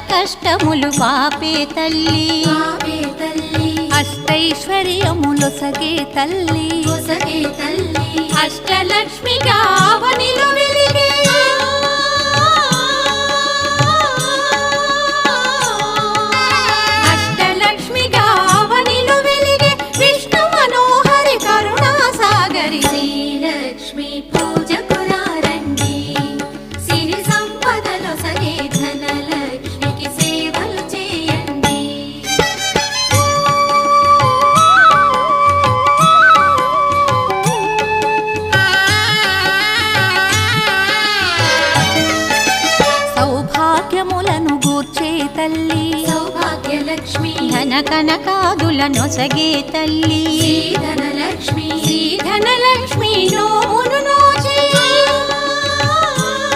కష్టములు పాపే తల్లి అష్టైశ్వర్యములొసగే తల్లి అష్టలక్ష్మిగా అవనిలో వెలిగే అష్టలక్ష్మిగా అవనిలో వెలిగే విష్ణు మనోహరి కరుణా సాగరి శ్రీలక్ష్మి పూజకురారండి సిరి సంపదలో సగే ధనలక్ష్మికి సేవలు చేయండి. సౌభాగ్యములను గూర్చే తల్లి సౌభాగ్యలక్ష్మి ధన కనకాదుల నొసగే తల్లి ధనలక్ష్మి ధనలక్ష్మి నో